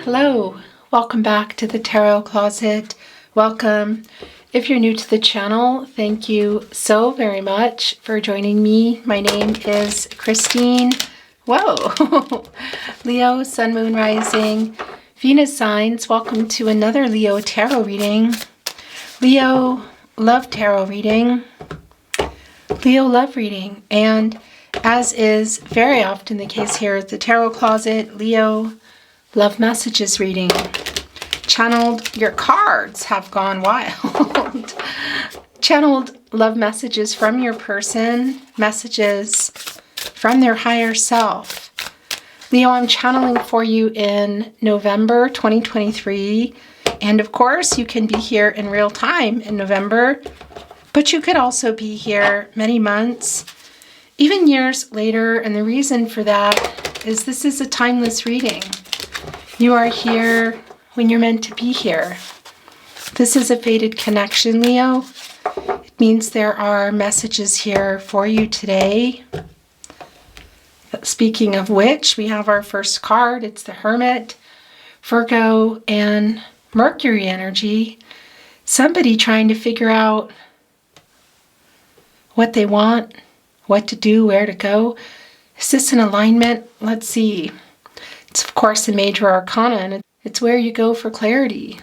Hello, welcome back to the Tarot Closet. Welcome. If you're new to the channel, thank you so very much for joining me. My name is Christine. Whoa! Leo, Sun, Moon, Rising, Venus signs. Welcome to another Leo tarot reading. Leo, love tarot reading. Leo, love reading. And as is very often the case here at the Tarot Closet, Leo, love messages reading. Channeled, your cards have gone wild. Channeled love messages from your person, messages from their higher self. Leo, I'm channeling for you in November 2023. And of course, you can be here in real time in November, but you could also be here many months, even years later. And the reason for that is this is a timeless reading. You are here when you're meant to be here. This is a fated connection, Leo. It means there are messages here for you today. Speaking of which, we have our first card. It's the Hermit, Virgo, and Mercury energy. Somebody trying to figure out what they want, what to do, where to go. Is this an alignment? Let's see. It's, of course, a major arcana, and it's where you go for clarity.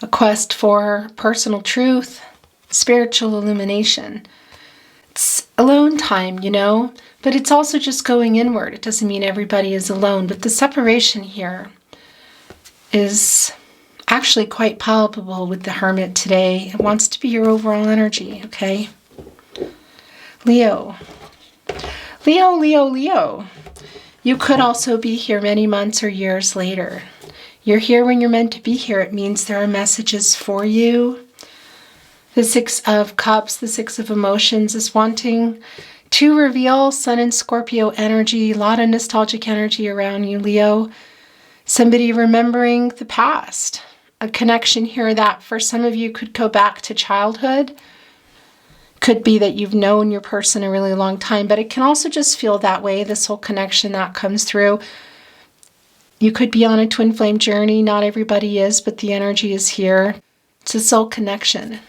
A quest for personal truth, spiritual illumination. It's alone time, you know, but it's also just going inward. It doesn't mean everybody is alone, but the separation here is actually quite palpable with the Hermit today. It wants to be your overall energy, okay? Leo. Leo, Leo, Leo. You could also be here many months or years later. You're here when you're meant to be here. It means there are messages for you. The Six of Cups, the Six of Emotions is wanting to reveal Sun and Scorpio energy, a lot of nostalgic energy around you, Leo. Somebody remembering the past. A connection here that for some of you could go back to childhood. Could be that you've known your person a really long time, but it can also just feel that way, this whole connection that comes through. You could be on a twin flame journey. Not everybody is, but the energy is here. It's a soul connection.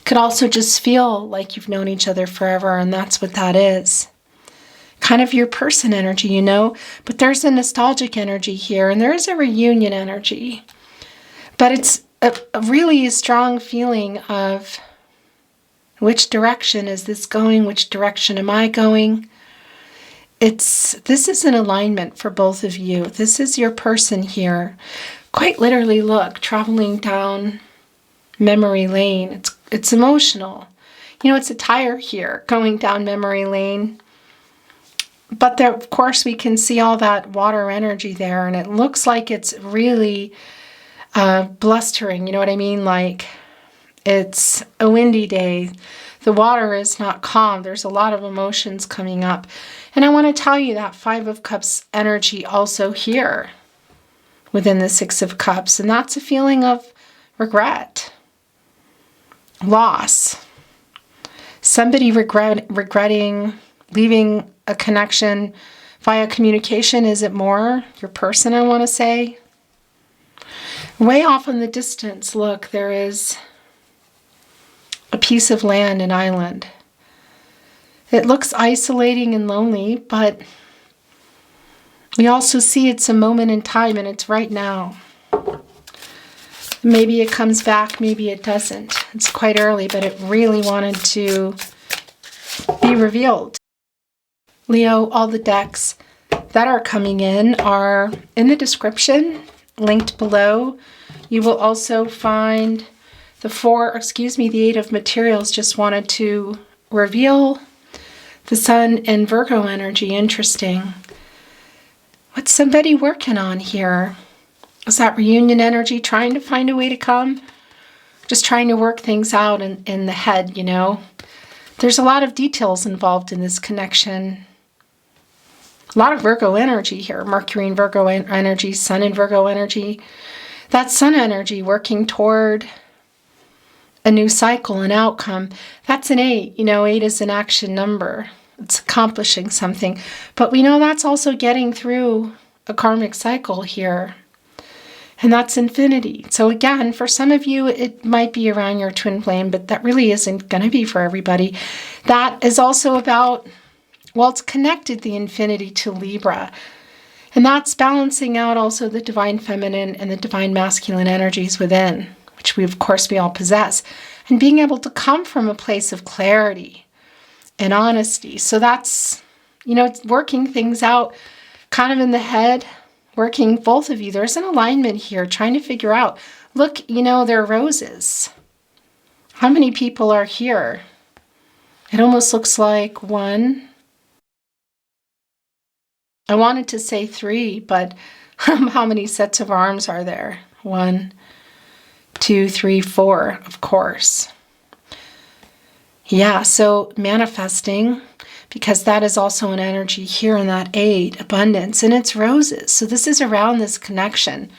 Could also just feel like you've known each other forever, and that's what that is. Kind of your person energy, you know, but there's a nostalgic energy here, and there is a reunion energy. But it's a really strong feeling of which direction is this going? Which direction am I going? This is an alignment for both of you. This is your person here. Quite literally, look, traveling down memory lane. It's emotional. You know, it's a tire here going down memory lane. But there, of course, we can see all that water energy there, and it looks like it's really blustering, you know what I mean? Like it's a windy day. The water is not calm. There's a lot of emotions coming up. And I want to tell you that Five of Cups energy also here within the Six of Cups. And that's a feeling of regret, loss. Somebody regretting leaving a connection via communication. Is it more your person, I want to say? Way off in the distance, look, there is a piece of land, an island. It looks isolating and lonely, but we also see it's a moment in time, and it's right now. Maybe it comes back, maybe it doesn't. It's quite early, but it really wanted to be revealed. Leo, all the decks that are coming in are in the description, linked below. You will also find the Eight of Materials. Just wanted to reveal the Sun and Virgo energy. Interesting. What's somebody working on here? Is that reunion energy, trying to find a way to come? Just trying to work things out in the head, you know? There's a lot of details involved in this connection. A lot of Virgo energy here. Mercury and Virgo energy, Sun and Virgo energy. That Sun energy working toward a new cycle, an outcome. That's an 8. You know, 8 is an action number. It's accomplishing something. But we know that's also getting through a karmic cycle here. And that's infinity. So again, for some of you, it might be around your twin flame, but that really isn't going to be for everybody. That is also about, well, it's connected the infinity to Libra. And that's balancing out also the divine feminine and the divine masculine energies within, which we, of course, we all possess. And being able to come from a place of clarity and honesty. So that's, it's working things out kind of in the head, working both of you. There's an alignment here, trying to figure out, look, there are roses. How many people are here? It almost looks like one. I wanted to say 3, but how many sets of arms are there? 1, 2, 3, 4, of course. Yeah, so manifesting, because that is also an energy here in that 8, abundance, and it's roses. So this is around this connection.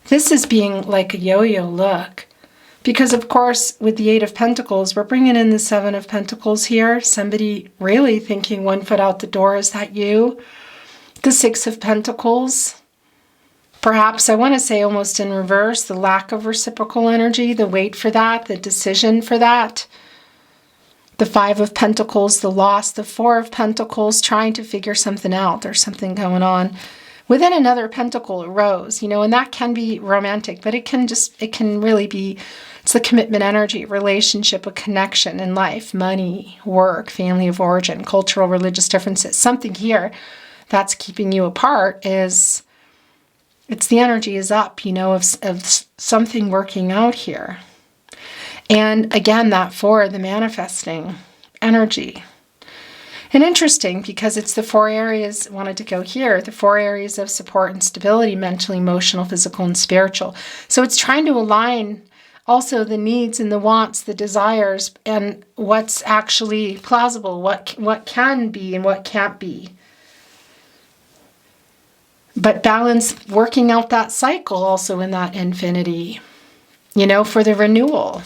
This is being like a yo-yo look. Because, of course, with the 8 of Pentacles, we're bringing in the 7 of Pentacles here. Somebody really thinking 1 foot out the door. Is that you? The 6 of Pentacles. Perhaps, I want to say almost in reverse, the lack of reciprocal energy, the wait for that, the decision for that. The 5 of Pentacles, the loss, the 4 of Pentacles, trying to figure something out. There's something going on. Within another pentacle, a rose, and that can be romantic, but it can really be, it's the commitment energy, relationship, a connection in life, money, work, family of origin, cultural, religious differences. Something here that's keeping you apart it's the energy is up, of something working out here. And again, that 4, the manifesting energy. And interesting, because it's the 4 areas, wanted to go here, the 4 areas of support and stability, mentally, emotional, physical, and spiritual. So it's trying to align also the needs and the wants, the desires, and what's actually plausible, what can be and what can't be. But balance, working out that cycle also in that infinity, for the renewal.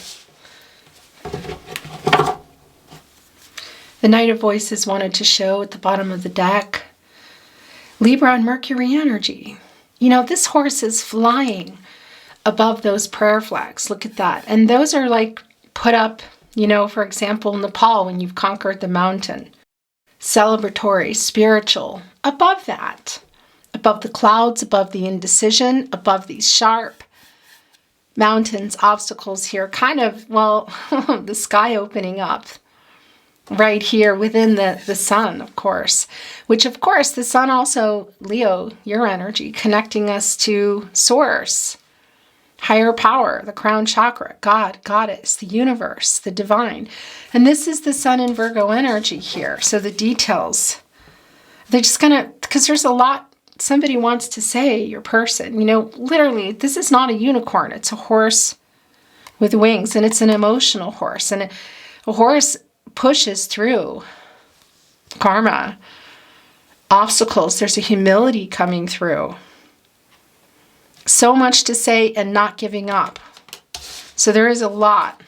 The Knight of Voices wanted to show at the bottom of the deck, Libra and Mercury energy. This horse is flying above those prayer flags. Look at that. And those are like put up, for example, in Nepal when you've conquered the mountain. Celebratory, spiritual, above that. Above the clouds, above the indecision, above these sharp mountains, obstacles here. Kind of, the sky opening up. Right here within the sun, of course, which of course the sun also, Leo, your energy, connecting us to source, higher power, the crown chakra, God, goddess, the universe, the divine. And this is the sun in Virgo energy here. So the details, they're just because there's a lot somebody wants to say, your person, literally, this is not a unicorn. It's a horse with wings, and it's an emotional horse. And a horse pushes through karma, obstacles. There's a humility coming through. So much to say and not giving up. So there is a lot,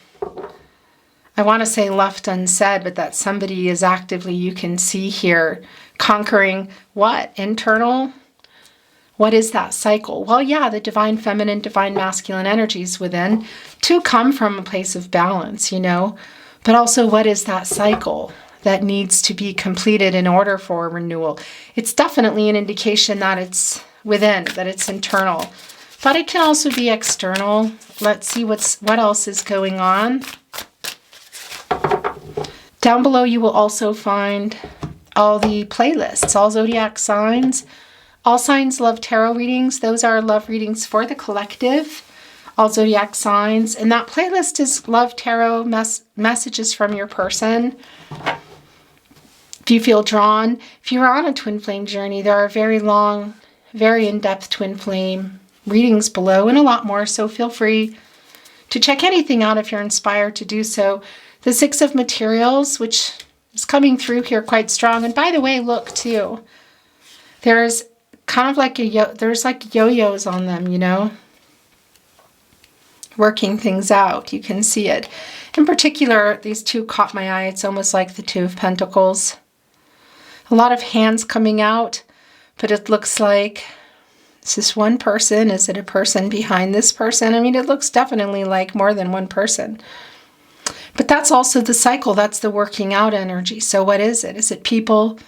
I want to say left unsaid, but that somebody is actively, you can see here, conquering what? Internal? What is that cycle? Well, yeah, the divine feminine, divine masculine energies within to come from a place of balance, But also, what is that cycle that needs to be completed in order for renewal? It's definitely an indication that it's within, that it's internal. But it can also be external. Let's see what else is going on. Down below, you will also find all the playlists, all zodiac signs. All signs love tarot readings. Those are love readings for the collective. All zodiac signs, and that playlist is love tarot messages from your person. If you feel drawn, if you're on a twin flame journey, there are very long, very in-depth twin flame readings below and a lot more, so feel free to check anything out if you're inspired to do so. The 6 of Materials, which is coming through here quite strong. And by the way, look too, there's kind of like there's like yo-yos on them, working things out. You can see it. In particular, these 2 caught my eye. It's almost like the 2 of Pentacles. A lot of hands coming out, But it looks like, is this one person? Is it a person behind this person? I mean, it looks definitely like more than one person. But that's also the cycle. That's the working out energy. So what is it? Is it people,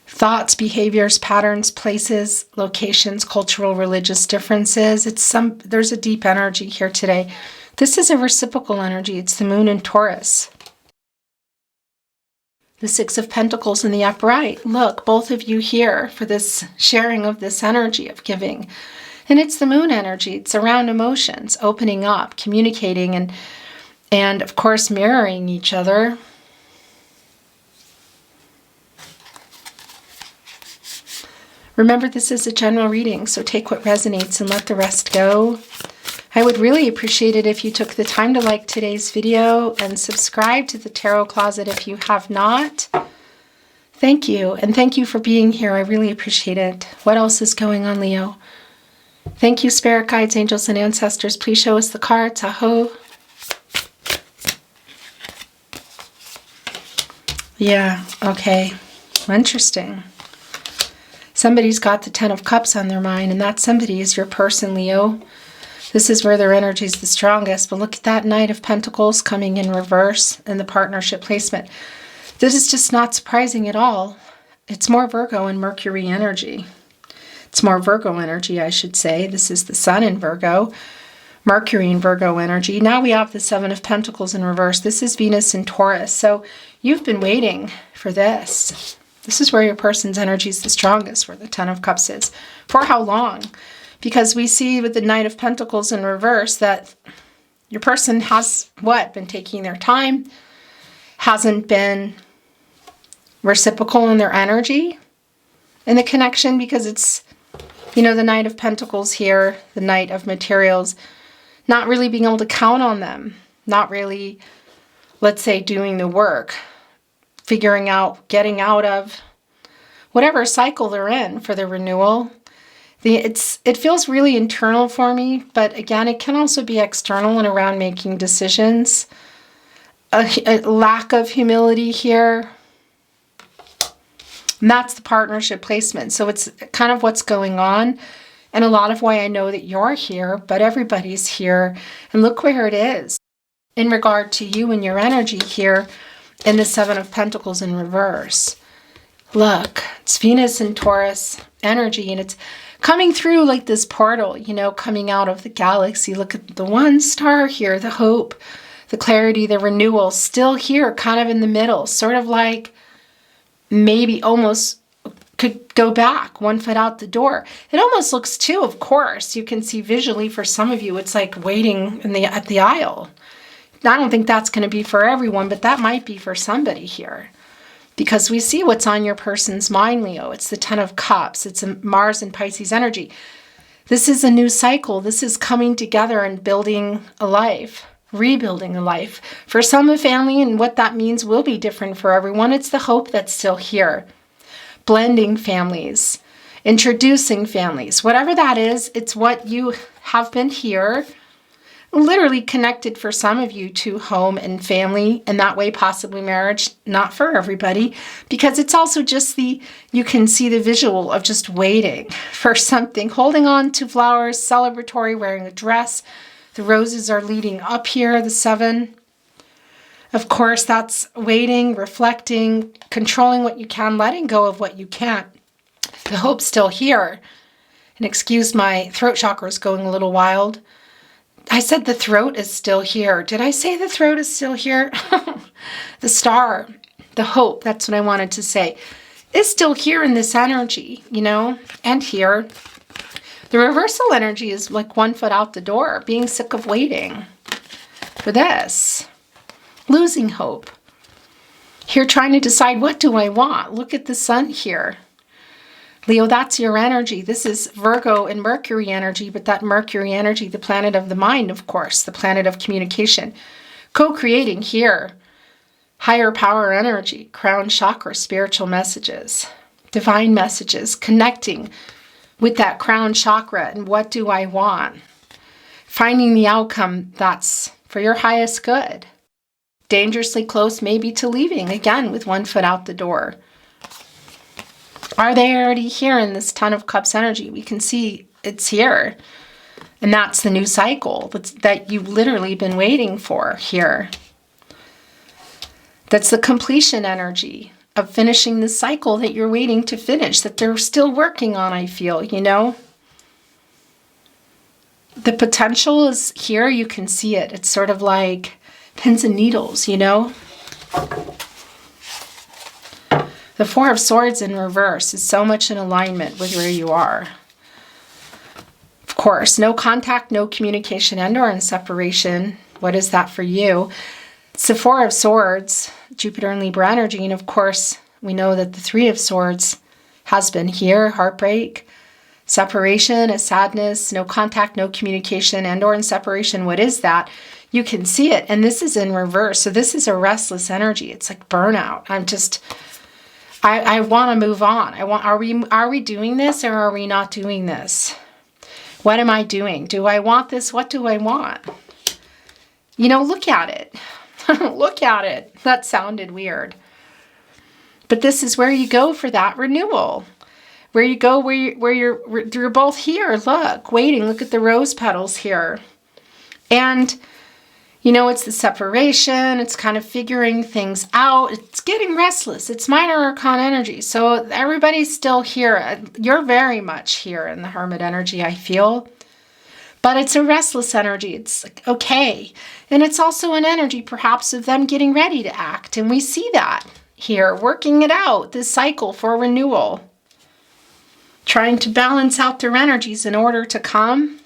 thoughts, behaviors, patterns, places, locations, cultural, religious differences? There's a deep energy here today. This is a reciprocal energy. It's the moon in Taurus. The Six of Pentacles in the upright. Look, both of you here for this sharing of this energy of giving. And it's the moon energy. It's around emotions, opening up, communicating, and of course mirroring each other. Remember, this is a general reading, so take what resonates and let the rest go. I would really appreciate it if you took the time to like today's video and subscribe to the Tarot Closet if you have not. Thank you, and thank you for being here. I really appreciate it. What else is going on, Leo? Thank you, spirit guides, angels, and ancestors. Please show us the cards. Aho. Yeah, okay. Interesting. Somebody's got the Ten of Cups on their mind, and that somebody is your person, Leo. This is where their energy is the strongest. But look at that Knight of Pentacles coming in reverse in the partnership placement. This is just not surprising at all. It's more Virgo and Mercury energy. It's more Virgo energy, I should say. This is the Sun in Virgo. Mercury in Virgo energy. Now we have the Seven of Pentacles in reverse. This is Venus in Taurus. So you've been waiting for this. This is where your person's energy is the strongest, where the Ten of Cups is. For how long? Because we see with the Knight of Pentacles in reverse that your person has, been taking their time, hasn't been reciprocal in their energy, in the connection, because it's, the Knight of Pentacles here, the Knight of Materials, not really being able to count on them, not really, let's say, doing the work, figuring out, getting out of whatever cycle they're in for the renewal. It feels really internal for me, but again, it can also be external and around making decisions. A lack of humility here. And that's the partnership placement. So it's kind of what's going on. And a lot of why I know that you're here, but everybody's here. And look where it is in regard to you and your energy here in the Seven of Pentacles in reverse. Look, it's Venus and Taurus energy, and it's coming through like this portal, coming out of the galaxy. Look at the one star here, the hope, the clarity, the renewal, still here, kind of in the middle, sort of like maybe almost could go back, one foot out the door. It almost looks too, of course, you can see visually for some of you, it's like waiting at the aisle. I don't think that's going to be for everyone, but that might be for somebody here. Because we see what's on your person's mind, Leo. It's the Ten of Cups. It's a Mars and Pisces energy. This is a new cycle. This is coming together and building a life, rebuilding a life. For some, a family, and what that means will be different for everyone. It's the hope that's still here. Blending families, introducing families. Whatever that is, it's what you have been here, literally connected for some of you to home and family, and that way possibly marriage, not for everybody, because it's also just you can see the visual of just waiting for something, holding on to flowers, celebratory, wearing a dress. The roses are leading up here, the Seven. Of course, that's waiting, reflecting, controlling what you can, letting go of what you can't. The hope's still here. And excuse my throat chakra is going a little wild. I said the throat is still here. Did I say the throat is still here? The star, the hope, that's what I wanted to say, is still here in this energy, and here. The reversal energy is like one foot out the door, being sick of waiting for this, losing hope. Here trying to decide, what do I want? Look at the sun here. Leo, that's your energy. This is Virgo and Mercury energy, but that Mercury energy, the planet of the mind, of course, the planet of communication, co-creating here, higher power energy, crown chakra, spiritual messages, divine messages, connecting with that crown chakra and what do I want? Finding the outcome that's for your highest good. Dangerously close maybe to leaving, again, with one foot out the door. Are they already here in this Ten of Cups energy? We can see it's here. And that's the new cycle that you've literally been waiting for here. That's the completion energy of finishing the cycle that you're waiting to finish, that they're still working on, I feel, you know? The potential is here. You can see it. It's sort of like pins and needles, you know? The Four of Swords in reverse is so much in alignment with where you are. Of course, no contact, no communication, and/or in separation. What is that for you? It's the Four of Swords, Jupiter and Libra energy. And of course, we know that the Three of Swords has been here, heartbreak, separation, a sadness, no contact, no communication, and/or in separation. What is that? You can see it. And this is in reverse. So this is a restless energy. It's like burnout. I want to move on. Are we doing this or are we not doing this? What am I doing? Do I want this? What do I want? You know, look at it. Look at it. That sounded weird. But this is where you go for that renewal. Where you go where you're both here. Look, waiting. Look at the rose petals here. And you know, it's the separation. It's kind of figuring things out. It's getting restless. It's minor arcana energy. So everybody's still here. You're very much here in the Hermit energy, I feel. But it's a restless energy. It's like, okay. And it's also an energy, perhaps, of them getting ready to act. And we see that here, working it out, this cycle for renewal. Trying to balance out their energies in order to come.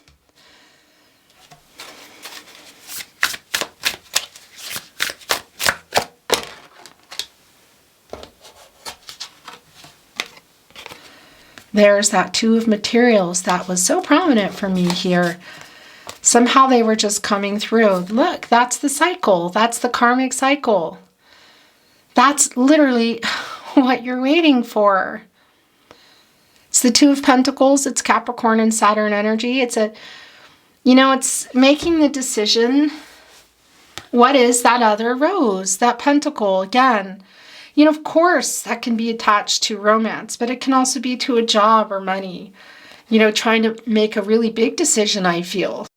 There's that Two of Materials that was so prominent for me here. Somehow they were just coming through. Look, that's the cycle. That's the karmic cycle. That's literally what you're waiting for. It's the Two of Pentacles. It's Capricorn and Saturn energy. It's making the decision. What is that other rose? That pentacle again. You know, of course, that can be attached to romance, but it can also be to a job or money. You know, trying to make a really big decision, I feel.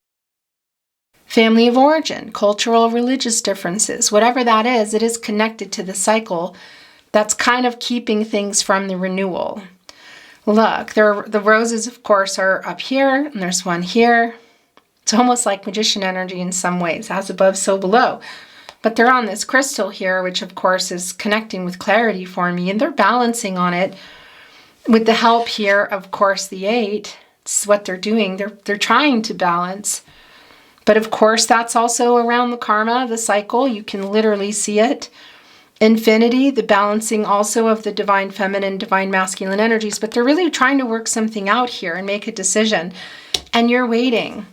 Family of origin, cultural, religious differences, whatever that is, it is connected to the cycle that's kind of keeping things from the renewal. Look, the roses, of course, are up here, and there's one here. It's almost like magician energy in some ways, as above, so below. But they're on this crystal here, which of course is connecting with clarity for me. And they're balancing on it with the help here, of course, the 8. It's what they're doing. They're trying to balance. But of course, that's also around the karma, the cycle. You can literally see it. Infinity, the balancing also of the divine feminine, divine masculine energies. But they're really trying to work something out here and make a decision. And you're waiting.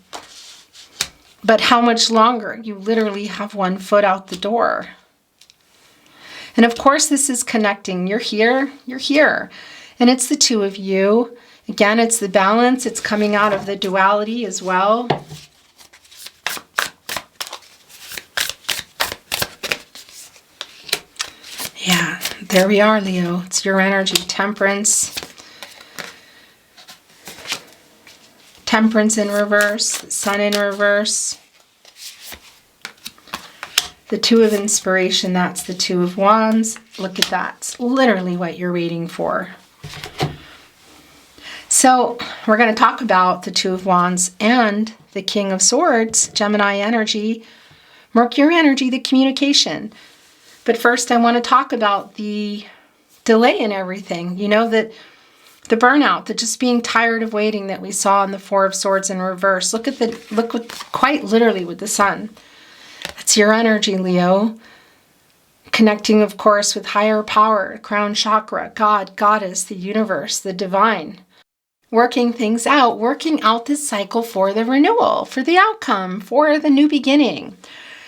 But how much longer? You literally have one foot out the door. And of course, this is connecting. You're here, you're here. And it's the two of you. Again, it's the balance. It's coming out of the duality as well. Yeah, there we are, Leo. It's your energy. Temperance. Temperance in reverse, Sun in reverse. The Two of Inspiration, that's the Two of Wands. Look at that. It's literally what you're waiting for. So we're going to talk about the Two of Wands and the King of Swords, Gemini energy, Mercury energy, the communication. But first I want to talk about the delay in everything. You know, that the burnout, the just being tired of waiting that we saw in the Four of Swords in reverse. Look quite literally with the Sun. That's your energy, Leo. Connecting, of course, with higher power, crown chakra, God, goddess, the universe, the divine. Working things out, working out this cycle for the renewal, for the outcome, for the new beginning,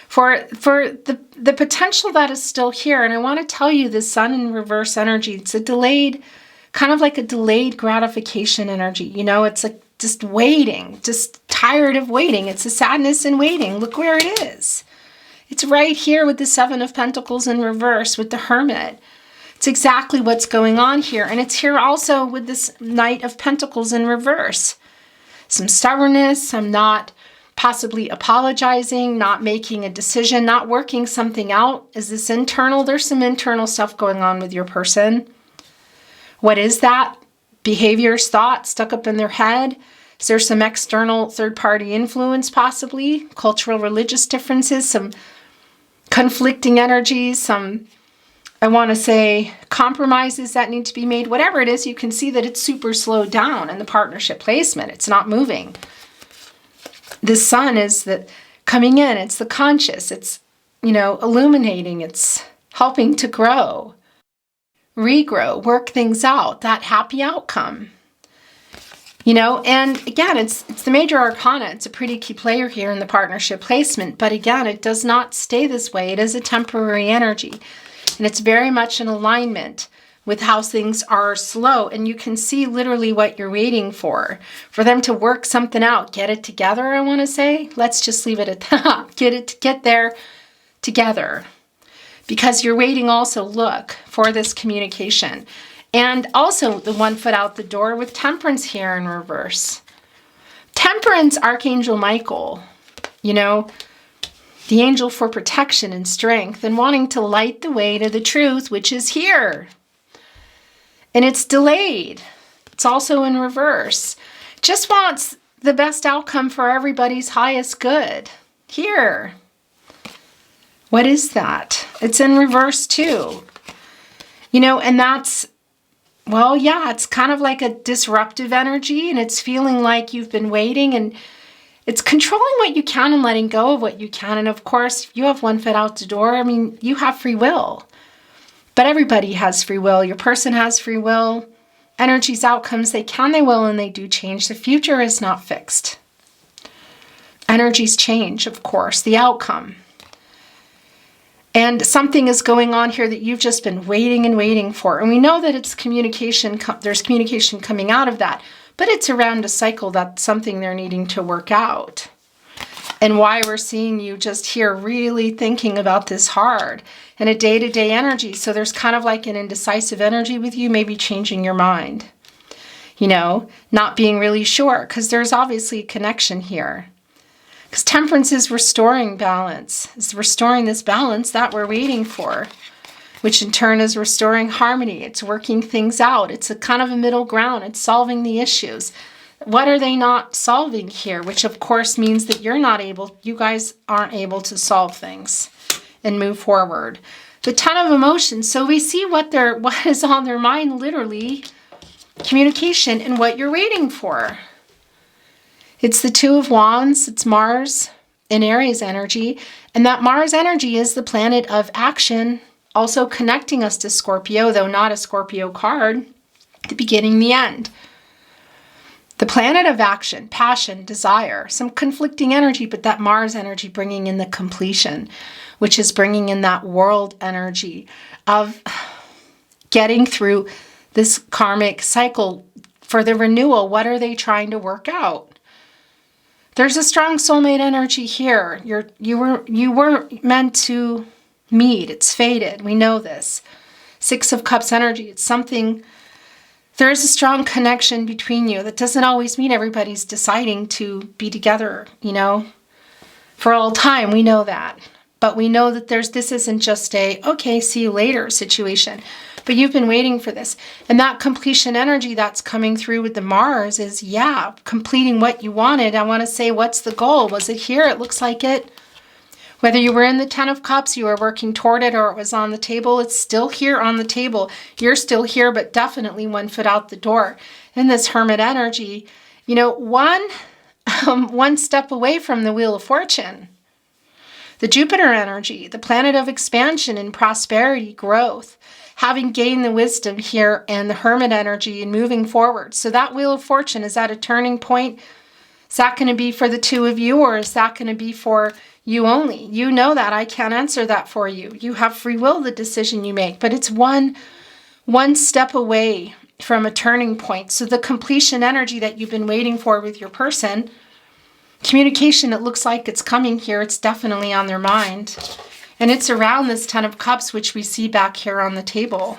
for the potential that is still here. And I want to tell you, the Sun in reverse energy, it's a delayed, kind of like a delayed gratification energy. You know, it's like just waiting, just tired of waiting. It's a sadness in waiting. Look where it is. It's right here with the Seven of Pentacles in reverse with the Hermit. It's exactly what's going on here. And it's here also with this Knight of Pentacles in reverse. Some stubbornness, some not possibly apologizing, not making a decision, not working something out. Is this internal? There's some internal stuff going on with your person. What is that? Behaviors, thoughts stuck up in their head. Is there some external third-party influence possibly? Cultural, religious differences, some conflicting energies, some, I want to say, compromises that need to be made. Whatever it is, you can see that it's super slowed down in the partnership placement. It's not moving. The sun is the coming in. It's the conscious. It's, illuminating. It's helping to grow, regrow, work things out, that happy outcome. And again, it's the major arcana. It's a pretty key player here in the partnership placement. But again, it does not stay this way. It is a temporary energy. And it's very much in alignment with how things are slow. And you can see literally what you're waiting for them to work something out, get it together, I want to say. Let's just leave it at that. Get there together. Because you're waiting also, look, for this communication. And also the one foot out the door with Temperance here in reverse. Temperance, Archangel Michael, the angel for protection and strength and wanting to light the way to the truth, which is here. And it's delayed. It's also in reverse. Just wants the best outcome for everybody's highest good. Here. What is that? It's in reverse too. And that's, well, yeah, it's kind of like a disruptive energy, and it's feeling like you've been waiting, and it's controlling what you can and letting go of what you can. And of course, you have one foot out the door. I mean, you have free will. But everybody has free will. Your person has free will. Energies, outcomes, they can, they will, and they do change. The future is not fixed. Energies change, of course, the outcome. And something is going on here that you've just been waiting and waiting for. And we know that it's communication. There's communication coming out of that. But it's around a cycle. That's something they're needing to work out. And why we're seeing you just here really thinking about this hard. And a day-to-day energy. So there's kind of like an indecisive energy with you, maybe changing your mind. Not being really sure. Because there's obviously a connection here. Because Temperance is restoring balance. It's restoring this balance that we're waiting for. Which in turn is restoring harmony. It's working things out. It's a kind of a middle ground. It's solving the issues. What are they not solving here? Which of course means that you guys aren't able to solve things and move forward. The Ten of Emotions. So we see what is on their mind, literally. Communication and what you're waiting for. It's the Two of Wands. It's Mars in Aries energy. And that Mars energy is the planet of action. Also connecting us to Scorpio, though not a Scorpio card. The beginning, the end. The planet of action, passion, desire, some conflicting energy, but that Mars energy bringing in the completion, which is bringing in that world energy of getting through this karmic cycle for the renewal. What are they trying to work out? There's a strong soulmate energy here. You weren't meant to meet. It's fated. We know this. Six of Cups energy. It's something. There is a strong connection between you. That doesn't always mean everybody's deciding to be together, for all time. We know that. But we know that this isn't just a, okay, see you later situation. But you've been waiting for this. And that completion energy that's coming through with the Mars is, yeah, completing what you wanted. I want to say, what's the goal? Was it here? It looks like it. Whether you were in the Ten of Cups, you were working toward it, or it was on the table, it's still here on the table. You're still here, but definitely one foot out the door. In this Hermit energy, one step away from the Wheel of Fortune. The Jupiter energy, the planet of expansion and prosperity, growth. Having gained the wisdom here and the Hermit energy and moving forward. So that Wheel of Fortune, is that a turning point? Is that going to be for the two of you, or is that going to be for you only? You know that. I can't answer that for you. You have free will, the decision you make. But it's one step away from a turning point. So the completion energy that you've been waiting for with your person, communication, it looks like it's coming here. It's definitely on their mind. And it's around this Ten of Cups, which we see back here on the table.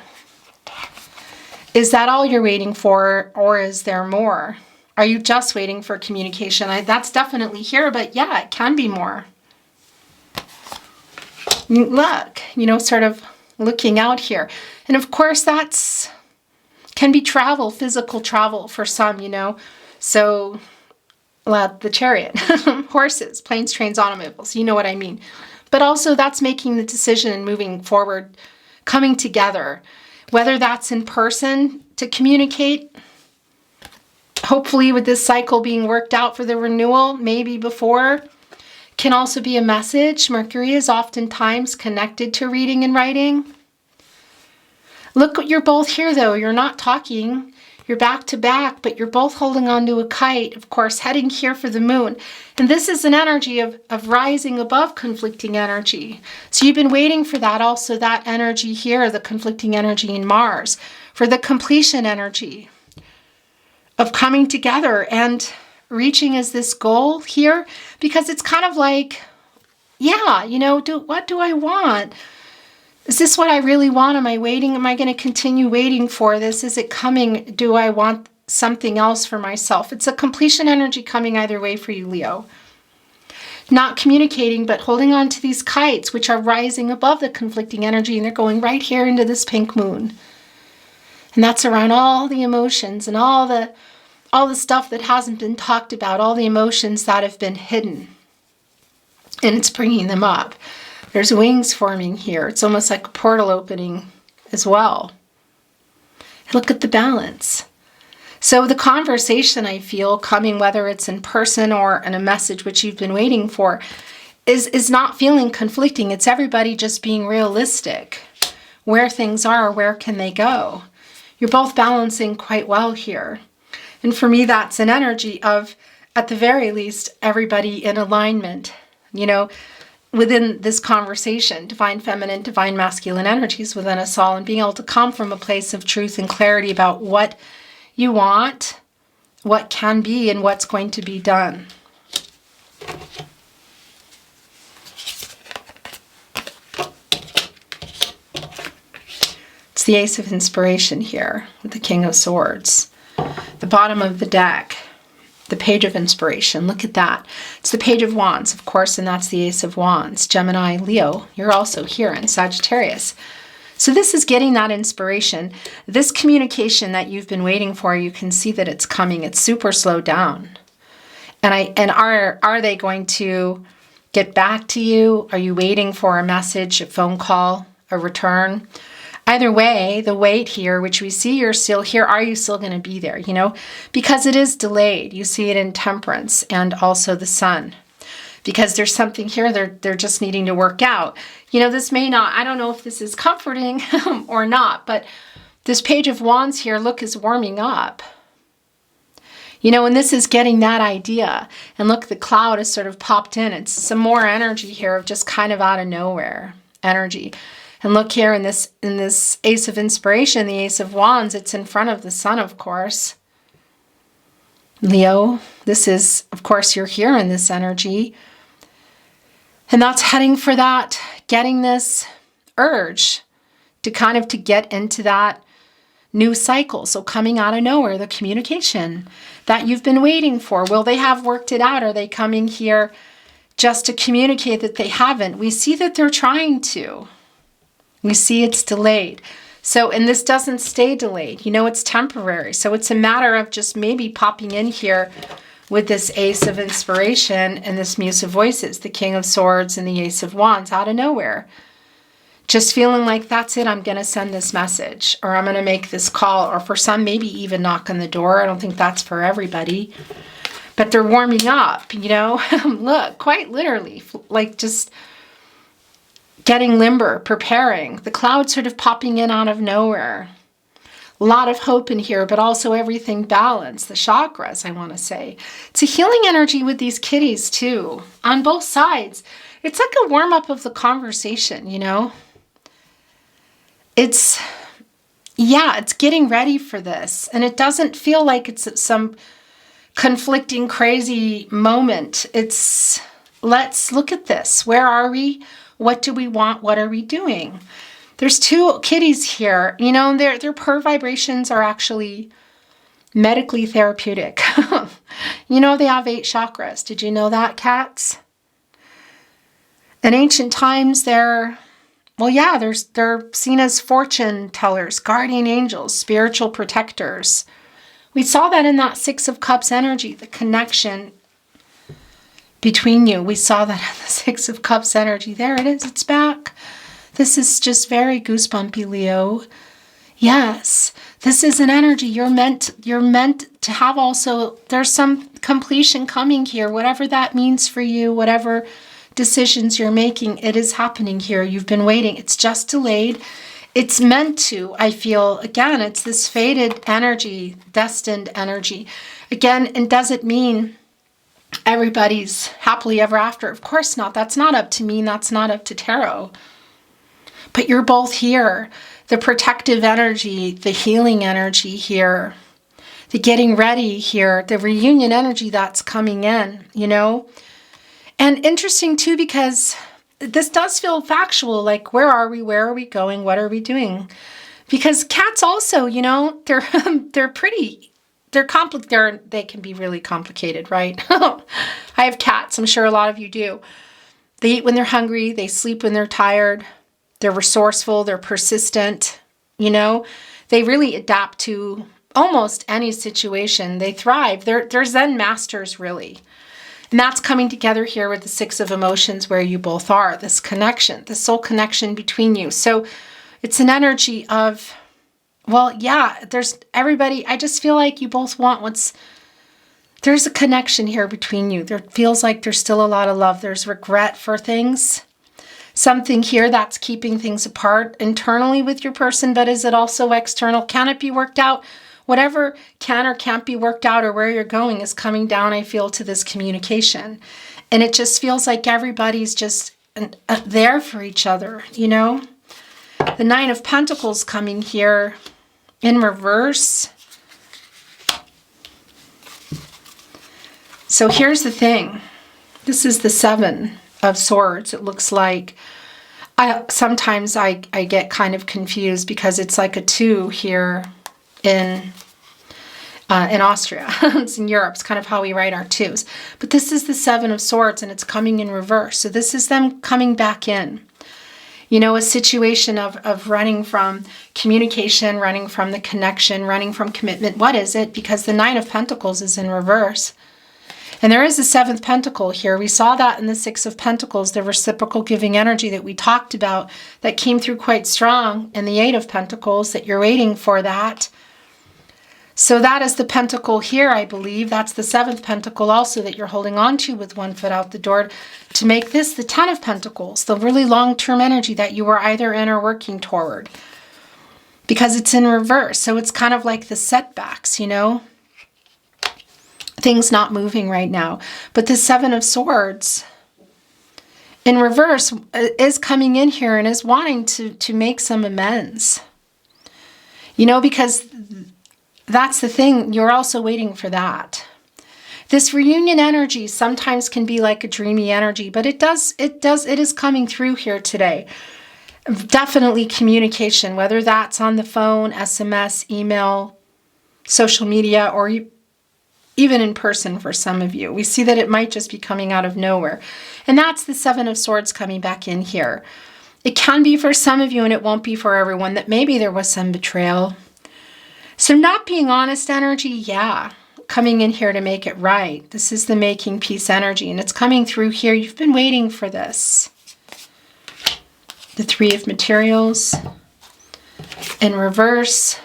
Is that all you're waiting for, or is there more? Are you just waiting for communication? That's definitely here, but yeah, it can be more. Look, sort of looking out here. And of course, can be travel, physical travel for some, So, the chariot, horses, planes, trains, automobiles, you know what I mean. But also that's making the decision and moving forward, coming together. Whether that's in person to communicate, hopefully with this cycle being worked out for the renewal, maybe before, can also be a message. Mercury is oftentimes connected to reading and writing. Look, you're both here though. You're not talking. You're back to back, but you're both holding onto a kite, of course, heading here for the moon. And this is an energy of rising above conflicting energy. So you've been waiting for that, also that energy here, the conflicting energy in Mars, for the completion energy of coming together and reaching as this goal here, because it's kind of like, yeah, what do I want? Is this what I really want? Am I waiting? Am I going to continue waiting for this? Is it coming? Do I want something else for myself? It's a completion energy coming either way for you, Leo. Not communicating, but holding on to these kites, which are rising above the conflicting energy, and they're going right here into this pink moon. And that's around all the emotions and all the stuff that hasn't been talked about, all the emotions that have been hidden. And it's bringing them up. There's wings forming here. It's almost like a portal opening as well. Look at the balance. So the conversation, I feel, coming, whether it's in person or in a message which you've been waiting for, is not feeling conflicting. It's everybody just being realistic. Where things are, where can they go? You're both balancing quite well here. And for me, that's an energy of, at the very least, everybody in alignment, within this conversation, divine feminine, divine masculine energies within us all, and being able to come from a place of truth and clarity about what you want, what can be, and what's going to be done. It's the Ace of Inspiration here with the King of Swords. The bottom of the deck, the Page of Inspiration. Look at that. It's the Page of Wands, of course, and that's the Ace of Wands. Gemini, Leo, you're also here in Sagittarius. So this is getting that inspiration. This communication that you've been waiting for, you can see that it's coming. It's super slowed down. And are they going to get back to you? Are you waiting for a message, a phone call, a return? Either way, the wait here, which we see you're still here, are you still going to be there, Because it is delayed. You see it in Temperance and also the Sun. Because there's something here they're just needing to work out. This may not, I don't know if this is comforting or not, but this Page of Wands here, look, is warming up. And this is getting that idea. And look, the cloud has sort of popped in. It's some more energy here of just kind of out of nowhere energy. And look here in this Ace of Inspiration, the Ace of Wands, it's in front of the Sun, of course. Leo, this is, of course, you're here in this energy. And that's heading for that, getting this urge to get into that new cycle. So coming out of nowhere, the communication that you've been waiting for. Will they have worked it out? Are they coming here just to communicate that they haven't? We see that they're trying to. We see it's delayed. So, and this doesn't stay delayed. It's temporary. So it's a matter of just maybe popping in here with this Ace of Inspiration and this Muse of Voices, the King of Swords and the Ace of Wands out of nowhere. Just feeling like, that's it, I'm going to send this message, or I'm going to make this call, or for some, maybe even knock on the door. I don't think that's for everybody. But they're warming up, Look, quite literally, like just getting limber, preparing. The cloud sort of popping in out of nowhere. A lot of hope in here, but also everything balanced. The chakras, I want to say. It's a healing energy with these kitties, too, on both sides. It's like a warm-up of the conversation, It's getting ready for this. And it doesn't feel like it's some conflicting, crazy moment. It's, let's look at this. Where are we? What do we want? What are we doing? There's two kitties here. You know, their purr vibrations are actually medically therapeutic. You know, they have 8 chakras. Did you know that, cats? In ancient times, they're seen as fortune tellers, guardian angels, spiritual protectors. We saw that in that 6 of Cups energy, the connection between you. We saw that in the 6 of Cups energy. There it is. It's back. This is just very goosebumpy, Leo. Yes, this is an energy you're meant to have. Also, there's some completion coming here, whatever that means for you, whatever decisions you're making, it is happening here. You've been waiting. It's just delayed. It's meant to, I feel. Again, it's this fated energy, destined energy. Again, and does it mean everybody's happily ever after? Of course not. That's not up to me. That's not up to tarot. But you're both here. The protective energy, the healing energy here, the getting ready here, the reunion energy that's coming in, you know? And interesting too, because this does feel factual, like where are we going, what are we doing? Because cats also, you know, they can be really complicated, right? I have cats, I'm sure a lot of you do. They eat when they're hungry, they sleep when they're tired, they're resourceful, they're persistent, you know, they really adapt to almost any situation. They thrive. They're Zen masters, really. And that's coming together here with the 6 of emotions where you both are, this connection, the soul connection between you. So it's an energy of, well, yeah, there's everybody. I just feel like you both want there's a connection here between you. There feels like there's still a lot of love. There's regret for things. Something here that's keeping things apart internally with your person, but is it also external? Can it be worked out? Whatever can or can't be worked out or where you're going is coming down, I feel, to this communication. And it just feels like everybody's just there for each other, you know? The 9 of Pentacles coming here in reverse. So here's the thing. This is the 7 of Swords. It looks like sometimes I get kind of confused because it's like a 2 here in Austria. It's in Europe. It's kind of how we write our 2s. But this is the 7 of Swords and it's coming in reverse. So this is them coming back in. You know, a situation of running from communication, running from the connection, running from commitment. What is it? Because the 9 of Pentacles is in reverse. And there is a 7th pentacle here. We saw that in the 6 of Pentacles, the reciprocal giving energy that we talked about that came through quite strong in the 8 of Pentacles, that you're waiting for that. So that is the pentacle here, I believe. That's the 7th pentacle also that you're holding on to with one foot out the door to make this the 10 of Pentacles, the really long-term energy that you were either in or working toward. Because it's in reverse. So it's kind of like the setbacks, you know? Things not moving right now. But the 7 of Swords in reverse is coming in here and is wanting to make some amends. You know, because that's the thing. You're also waiting for that. This reunion energy sometimes can be like a dreamy energy, but it is coming through here today. Definitely communication, whether that's on the phone, SMS, email, social media, or even in person for some of you. We see that it might just be coming out of nowhere. And that's the 7 of Swords coming back in here. It can be for some of you and it won't be for everyone, that maybe there was some betrayal. So not being honest energy, yeah, coming in here to make it right. This is the making peace energy and it's coming through here. You've been waiting for this. The 3 of Materials in reverse.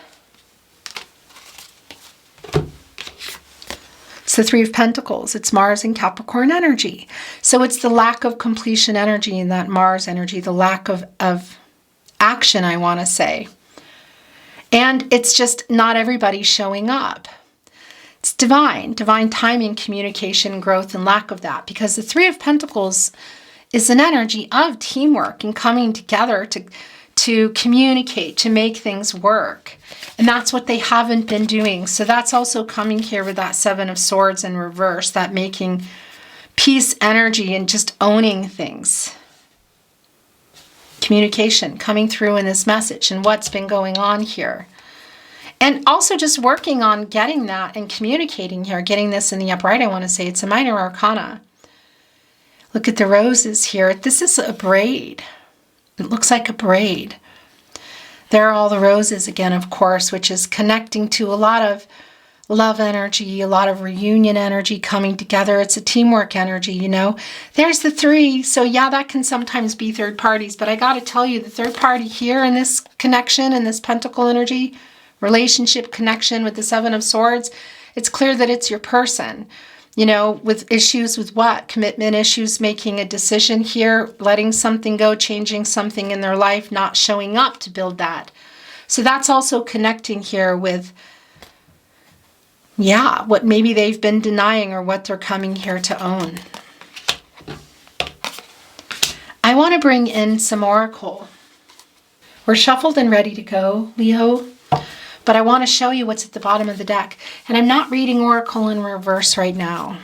It's the 3 of Pentacles. It's Mars and Capricorn energy. So it's the lack of completion energy in that Mars energy, the lack of action, I want to say. And it's just not everybody showing up. It's divine timing, communication, growth, and lack of that. Because the 3 of Pentacles is an energy of teamwork and coming together to communicate, to make things work. And that's what they haven't been doing. So that's also coming here with that 7 of Swords in reverse, that making peace energy and just owning things. communication coming through in this message and what's been going on here. And also just working on getting that and communicating here, getting this in the upright, I want to say. It's a minor arcana. Look at the roses here. This is a braid. It looks like a braid. There are all the roses again, of course, which is connecting to a lot of love energy, a lot of reunion energy coming together. It's a teamwork energy, you know. There's the 3. So yeah, that can sometimes be third parties. But I got to tell you, the third party here in this connection, in this pentacle energy, relationship connection with the 7 of Swords, it's clear that it's your person. You know, with issues with what? Commitment issues, making a decision here, letting something go, changing something in their life, not showing up to build that. So that's also connecting here with, yeah, what maybe they've been denying or what they're coming here to own. I want to bring in some oracle. We're shuffled and ready to go, Leo. But I want to show you what's at the bottom of the deck. And I'm not reading oracle in reverse right now.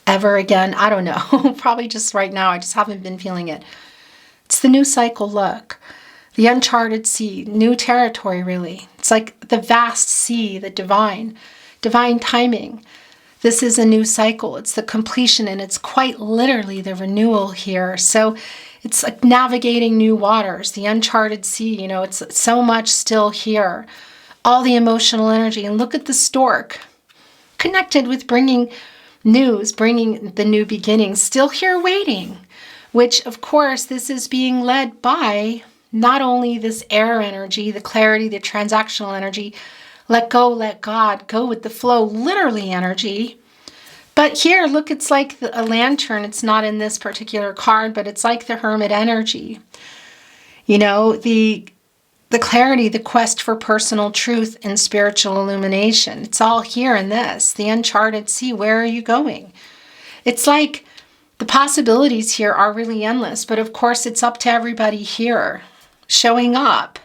Ever again, I don't know. Probably just right now. I just haven't been feeling it. It's the new cycle look. The uncharted sea. New territory, really. It's like the vast sea, the divine. Divine timing. This is a new cycle. It's the completion, and it's quite literally the renewal here. So it's like navigating new waters. The uncharted sea, you know, it's so much still here. All the emotional energy. And look at the stork, connected with bringing news, bringing the new beginnings, still here waiting, which of course this is being led by not only this air energy, the clarity, the transactional energy, let go, let God, go with the flow, literally energy. But here, look, it's like a lantern. It's not in this particular card, but it's like the hermit energy. You know, the clarity, the quest for personal truth and spiritual illumination. It's all here in this, the uncharted sea. Where are you going? It's like the possibilities here are really endless, but of course it's up to everybody here showing up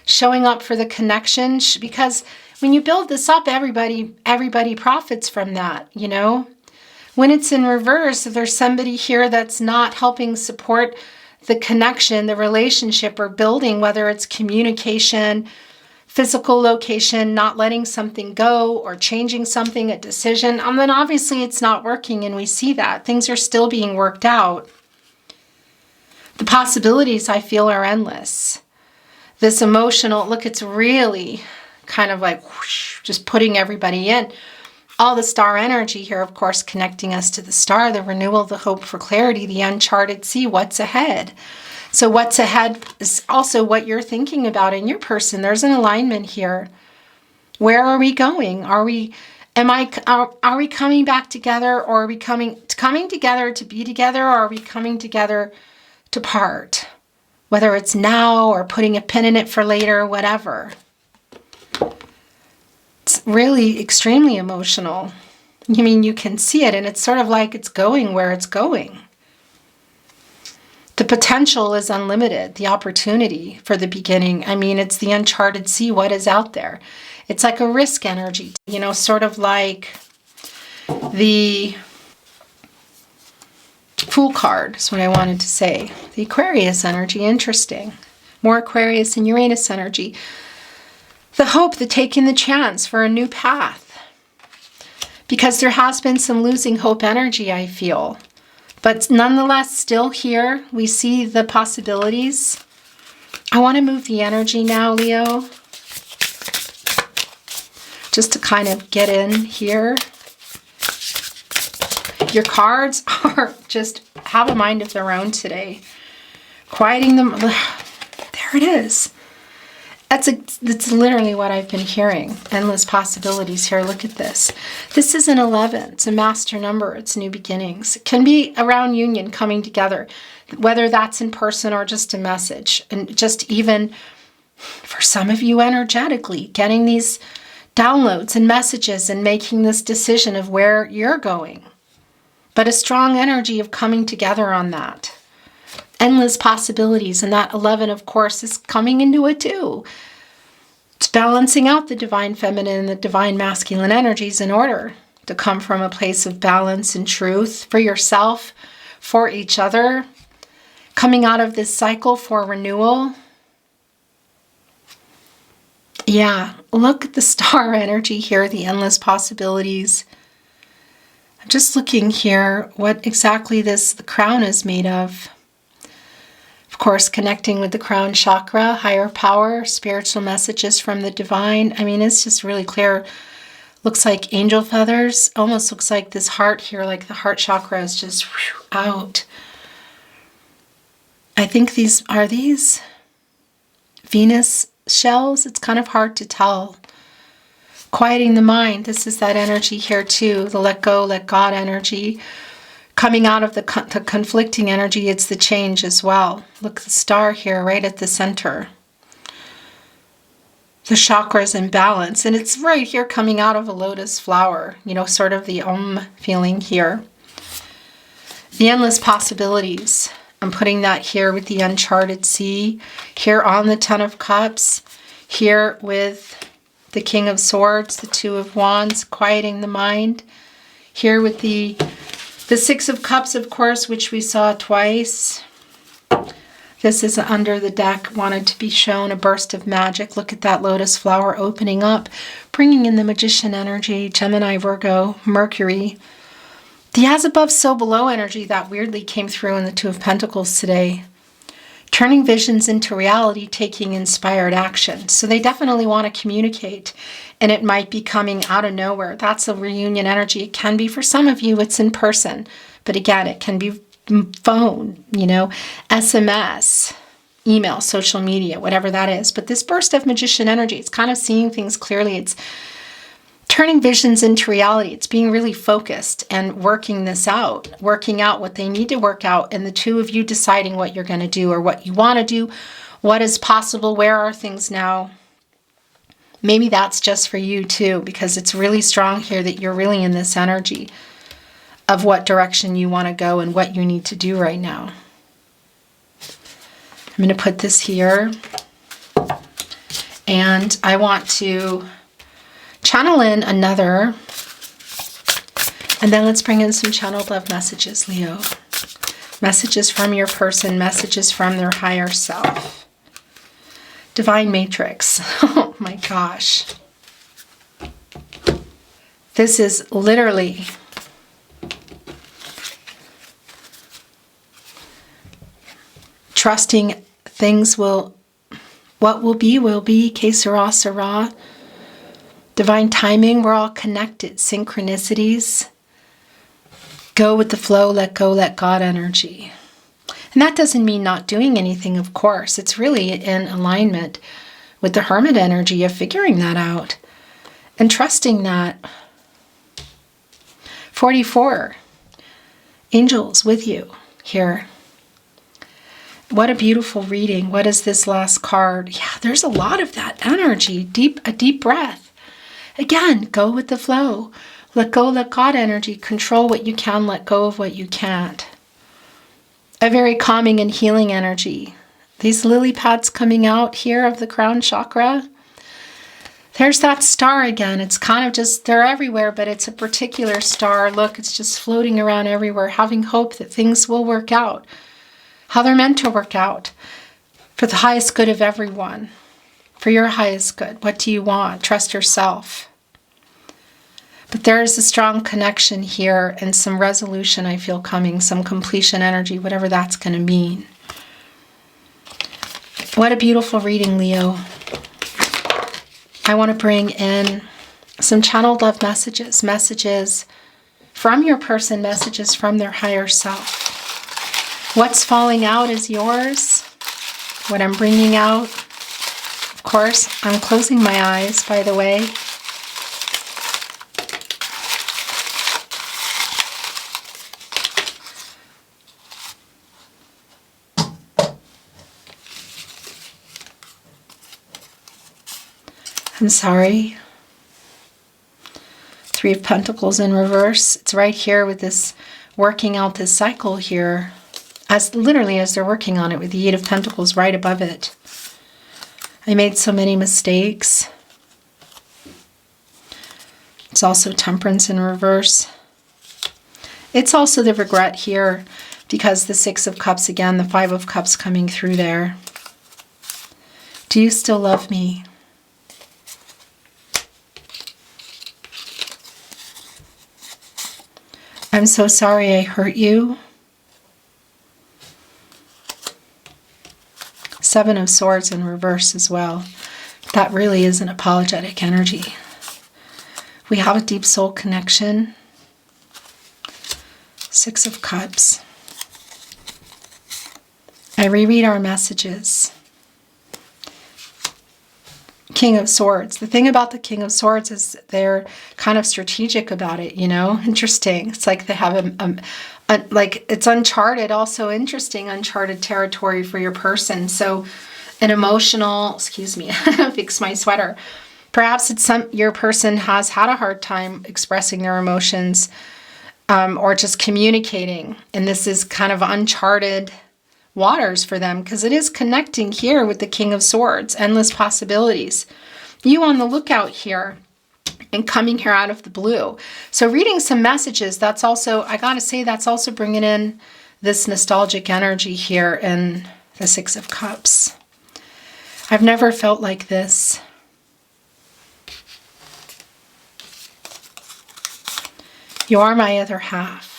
for the connection, because when you build this up, everybody profits from that, you know. When it's in reverse, if there's somebody here that's not helping support the connection, the relationship, or building, whether it's communication, physical location, not letting something go, or changing something, a decision, and then obviously it's not working, and we see that. Things are still being worked out. The possibilities, I feel, are endless. This emotional, look, it's really kind of like whoosh, just putting everybody in. All the star energy here, of course, connecting us to the star, the renewal, the hope for clarity, the uncharted sea, what's ahead. So what's ahead is also what you're thinking about in your person. There's an alignment here. Where are we going? Are we coming back together, or are we coming together to be together, or are we coming together to part? Whether it's now or putting a pin in it for later, whatever. It's really extremely emotional. I mean, you can see it, and it's sort of like it's going where it's going. The potential is unlimited, the opportunity for the beginning. I mean, it's the uncharted sea, what is out there. It's like a risk energy, you know, sort of like the Fool card is what I wanted to say. The Aquarius energy, interesting. More Aquarius and Uranus energy. The hope, the taking the chance for a new path. Because there has been some losing hope energy, I feel. But nonetheless, still here. We see the possibilities. I want to move the energy now, Leo. Just to kind of get in here. Your cards are just have a mind of their own today. Quieting them. There it is. That's literally what I've been hearing. Endless possibilities here. Look at this. This is an 11. It's a master number. It's new beginnings. It can be around union, coming together, whether that's in person or just a message. And just even for some of you energetically, getting these downloads and messages and making this decision of where you're going. But a strong energy of coming together on that. Endless possibilities, and that 11, of course, is coming into it too. It's balancing out the divine feminine and the divine masculine energies in order to come from a place of balance and truth for yourself, for each other. coming out of this cycle for renewal. Yeah, look at the star energy here, the endless possibilities. I'm just looking here what exactly the crown is made of. Of course, connecting with the crown chakra, higher power, spiritual messages from the divine. I mean, it's just really clear. Looks like angel feathers. Almost looks like this heart here, like the heart chakra is just out. I think these Venus shells. It's kind of hard to tell. Quieting the mind. This is that energy here too. The let go, let God energy. Coming out of the conflicting energy, it's the change as well. Look, the star here right at the center. The chakras in balance. And it's right here coming out of a lotus flower. You know, sort of the feeling here. The endless possibilities. I'm putting that here with the uncharted sea. Here on the Ten of Cups. Here with the King of Swords, the Two of Wands, quieting the mind. Here with the Six of Cups, of course, which we saw twice. This is under the deck, wanted to be shown a burst of magic. Look at that lotus flower opening up, bringing in the magician energy, Gemini, Virgo, Mercury. The as above, so below energy that weirdly came through in the Two of Pentacles today. Turning visions into reality, taking inspired action. So they definitely want to communicate, and it might be coming out of nowhere. That's a reunion energy. It can be, for some of you, it's in person. But again, it can be phone, you know, SMS, email, social media, whatever that is. But this burst of magician energy, it's kind of seeing things clearly. It's turning visions into reality. It's being really focused and working this out, working out what they need to work out, and the two of you deciding what you're going to do or what you want to do, what is possible, where are things now. Maybe that's just for you too, because it's really strong here that you're really in this energy of what direction you want to go and what you need to do right now. I'm going to put this here, and I want to channel in another, and then let's bring in some channeled love messages, Leo. Messages from your person, messages from their higher self. Divine Matrix. Oh my gosh. This is literally trusting things what will be, que sera, sera. Divine timing, we're all connected. Synchronicities. Go with the flow, let go, let God energy. And that doesn't mean not doing anything, of course. It's really in alignment with the Hermit energy of figuring that out and trusting that. 44. Angels with you here. What a beautiful reading. What is this last card? Yeah, there's a lot of that energy. A deep breath. Again, go with the flow. Let go, let God energy. Control what you can, let go of what you can't. A very calming and healing energy. These lily pads coming out here of the crown chakra. There's that star again. It's kind of just, they're everywhere, but it's a particular star. Look, it's just floating around everywhere, having hope that things will work out. How they're meant to work out. For the highest good of everyone. For your highest good. What do you want? Trust yourself. But there is a strong connection here and some resolution I feel coming, some completion energy, whatever that's going to mean. What a beautiful reading, Leo. I want to bring in some channeled love messages, messages from your person, messages from their higher self. What's falling out is yours. What I'm bringing out, of course, I'm closing my eyes, by the way. I'm sorry. Three of Pentacles in reverse. It's right here with this working out this cycle here. As literally as they're working on it with the Eight of Pentacles right above it. I made so many mistakes. It's also Temperance in reverse. It's also the regret here. because the Six of Cups again, the Five of Cups coming through there. Do you still love me? I'm so sorry I hurt you. Seven of Swords in reverse as well. That really is an apologetic energy. We have a deep soul connection. Six of Cups. I reread our messages. King of Swords. The thing about the King of Swords is they're kind of strategic about it, you know? Interesting. It's like they have like it's uncharted, also interesting, uncharted territory for your person. So an emotional, excuse me, fix my sweater. Perhaps it's your person has had a hard time expressing their emotions or just communicating. And this is kind of uncharted waters for them because it is connecting here with the King of Swords. Endless possibilities. You on the lookout here and coming here out of the blue. So reading some messages, that's also, I gotta say, that's also bringing in this nostalgic energy here in the Six of Cups. I've never felt like this. You are my other half.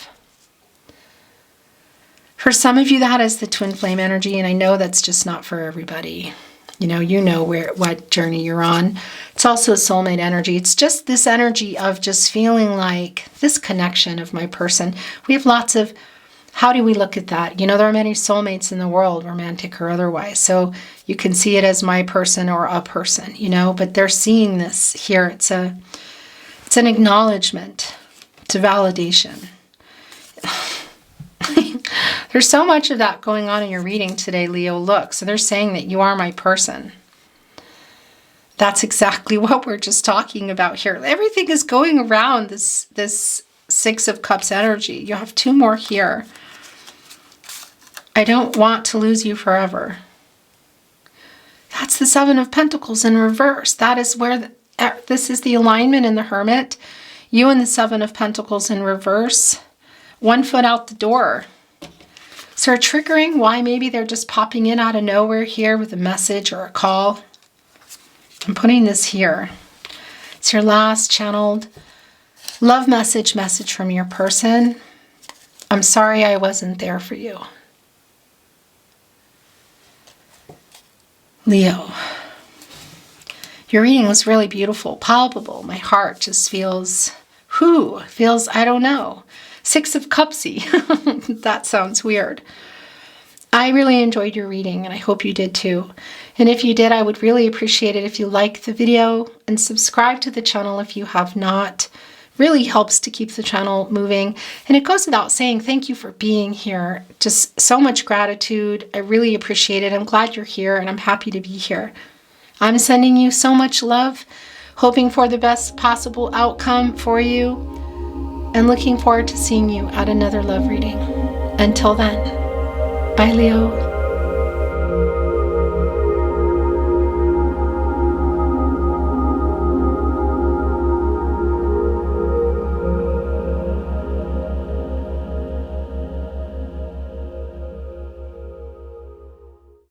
For some of you, that is the twin flame energy, and I know that's just not for everybody. You know what journey you're on. It's also a soulmate energy. It's just this energy of just feeling like this connection of my person. We have lots of, how do we look at that? You know, there are many soulmates in the world, romantic or otherwise. So you can see it as my person or a person, you know, but they're seeing this here. It's an acknowledgement. It's a validation. There's so much of that going on in your reading today, Leo. Look, so they're saying that you are my person. That's exactly what we're just talking about here. Everything is going around this Six of Cups energy. You have two more here. I don't want to lose you forever. That's the Seven of Pentacles in reverse. That is where this is the alignment in the Hermit. You and the Seven of Pentacles in reverse. One foot out the door. So triggering why maybe they're just popping in out of nowhere here with a message or a call. I'm putting this here. It's your last channeled love message from your person. I'm sorry I wasn't there for you. Leo, your reading was really beautiful, palpable. My heart just feels, I don't know. Six of Cupsy. That sounds weird. I really enjoyed your reading and I hope you did too. And if you did, I would really appreciate it if you liked the video and subscribe to the channel if you have not. Really helps to keep the channel moving. And it goes without saying, thank you for being here. Just so much gratitude. I really appreciate it. I'm glad you're here and I'm happy to be here. I'm sending you so much love, hoping for the best possible outcome for you. And looking forward to seeing you at another love reading. Until then, bye Leo.